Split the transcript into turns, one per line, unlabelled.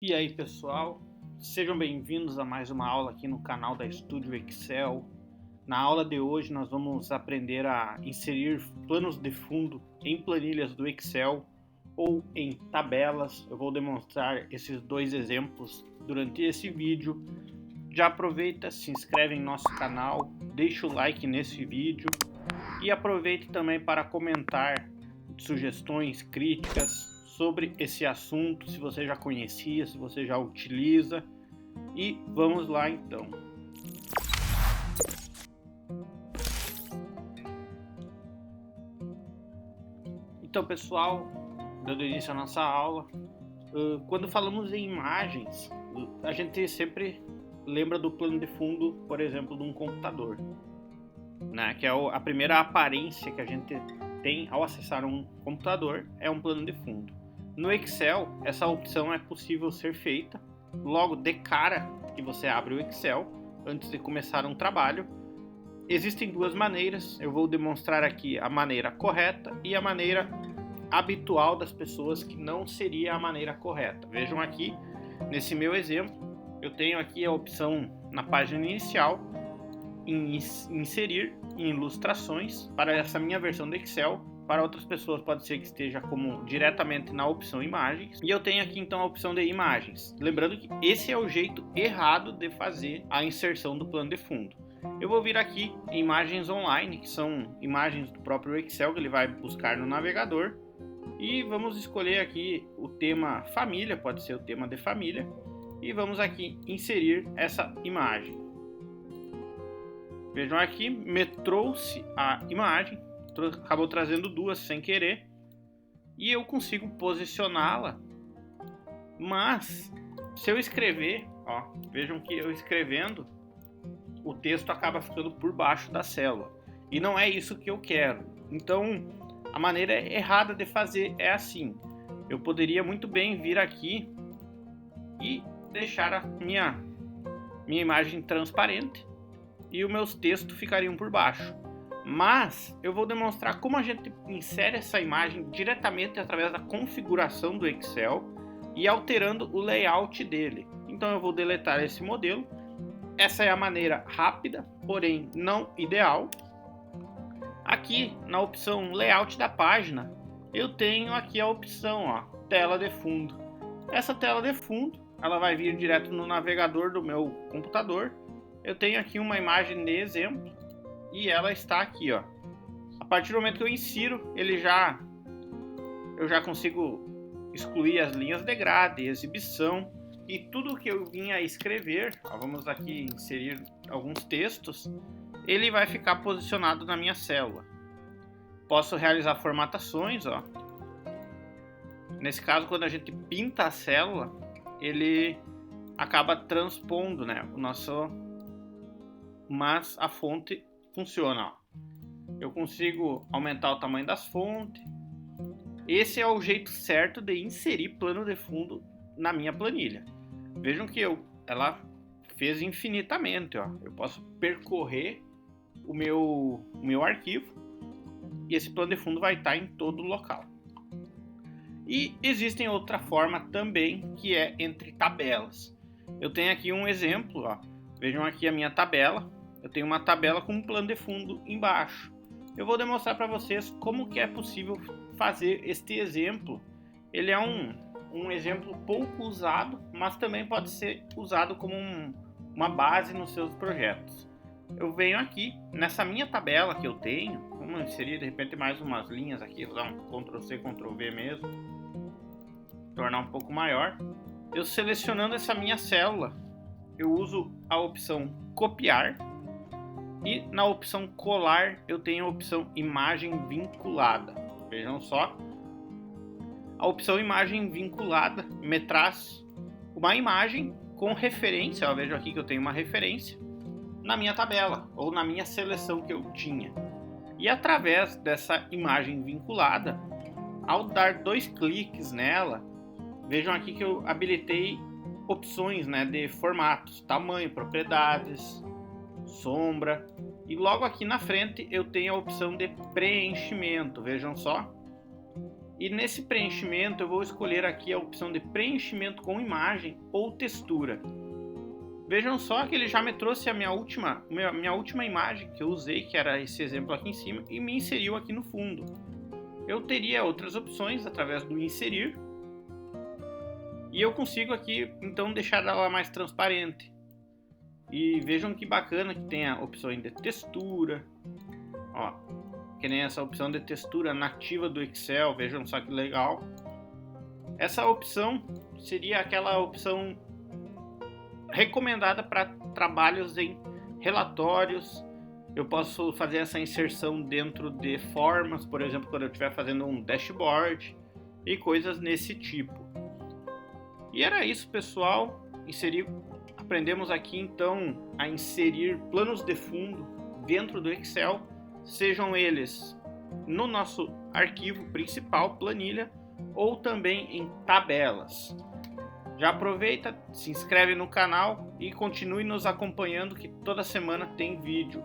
E aí, pessoal, sejam bem-vindos a mais uma aula aqui no canal da Studio Excel. Na aula de hoje nós vamos aprender a inserir planos de fundo em planilhas do Excel ou em tabelas. Eu vou demonstrar esses dois exemplos durante esse vídeo. Já aproveita, se inscreve em nosso canal, deixa o like nesse vídeo e aproveite também para comentar sugestões, críticas sobre esse assunto, se você já conhecia, se você já utiliza. E vamos lá então. Então, pessoal, dando início à nossa aula, quando falamos em imagens, a gente sempre lembra do plano de fundo, por exemplo, de um computador, né? Que é a primeira aparência que a gente tem ao acessar um computador, é um plano de fundo. No Excel, essa opção é possível ser feita logo de cara que você abre o Excel, antes de começar um trabalho. Existem duas maneiras, eu vou demonstrar aqui a maneira correta e a maneira habitual das pessoas, que não seria a maneira correta. Vejam aqui, nesse meu exemplo, eu tenho aqui a opção na página inicial, em inserir em ilustrações, para essa minha versão do Excel. Para outras pessoas pode ser que esteja como diretamente na opção imagens. E eu tenho aqui então a opção de imagens. Lembrando que esse é o jeito errado de fazer a inserção do plano de fundo. Eu vou vir aqui em imagens online, que são imagens do próprio Excel que ele vai buscar no navegador. E vamos escolher aqui o tema família, pode ser o tema de família. E vamos aqui inserir essa imagem. Vejam aqui, me trouxe a imagem. Acabou trazendo duas sem querer e eu consigo posicioná-la, mas se eu escrever, vejam que eu escrevendo, o texto acaba ficando por baixo da célula e não é isso que eu quero. Então a maneira errada de fazer é assim: eu poderia muito bem vir aqui e deixar a minha imagem transparente e os meus textos ficariam por baixo. Mas eu vou demonstrar como a gente insere essa imagem diretamente através da configuração do Excel e alterando o layout dele. Então eu vou deletar esse modelo. Essa é a maneira rápida, porém não ideal. Aqui na opção layout da página, eu tenho aqui a opção tela de fundo. Essa tela de fundo, ela vai vir direto no navegador do meu computador. Eu tenho aqui uma imagem de exemplo. E ela está aqui, A partir do momento que eu insiro, eu já consigo excluir as linhas de grade, exibição e tudo que eu vinha escrever. Vamos aqui inserir alguns textos. Ele vai ficar posicionado na minha célula. Posso realizar formatações, Nesse caso, quando a gente pinta a célula, ele acaba transpondo, né, mas a fonte funciona. Eu consigo aumentar o tamanho das fontes. Esse é o jeito certo de inserir plano de fundo na minha planilha. Vejam que ela fez infinitamente. Eu posso percorrer o meu arquivo e esse plano de fundo vai estar em todo o local. E existe outra forma também, que é entre tabelas. Eu tenho aqui um exemplo. Vejam aqui a minha tabela. Eu tenho uma tabela com um plano de fundo embaixo. Eu vou demonstrar para vocês como que é possível fazer este exemplo. Ele é um exemplo pouco usado, mas também pode ser usado como uma base nos seus projetos. Eu venho aqui, nessa minha tabela que eu tenho, vamos inserir de repente mais umas linhas aqui, vou dar um Ctrl+C, Ctrl+V mesmo, tornar um pouco maior. Eu selecionando essa minha célula, eu uso a opção copiar. E na opção colar eu tenho a opção imagem vinculada. Vejam só. A opção imagem vinculada me traz uma imagem com referência. Vejo aqui que eu tenho uma referência na minha tabela ou na minha seleção que eu tinha. E através dessa imagem vinculada, ao dar 2 cliques nela, vejam aqui que eu habilitei opções, né, de formatos, tamanho, propriedades, sombra, e logo aqui na frente eu tenho a opção de preenchimento. Vejam só, E nesse preenchimento eu vou escolher aqui a opção de preenchimento com imagem ou textura. Vejam só que ele já me trouxe a minha última imagem que eu usei, que era esse exemplo aqui em cima, e me inseriu aqui no fundo. Eu teria outras opções através do inserir, e eu consigo aqui então deixar ela mais transparente. E vejam que bacana que tem a opção de textura, ó, que nem essa opção de textura nativa do Excel, vejam só que legal. Essa opção seria aquela opção recomendada para trabalhos em relatórios. Eu posso fazer essa inserção dentro de formas, por exemplo, quando eu estiver fazendo um dashboard e coisas nesse tipo. E era isso, pessoal. Aprendemos aqui então a inserir planos de fundo dentro do Excel, sejam eles no nosso arquivo principal, planilha, ou também em tabelas. Já aproveita, se inscreve no canal e continue nos acompanhando, que toda semana tem vídeo.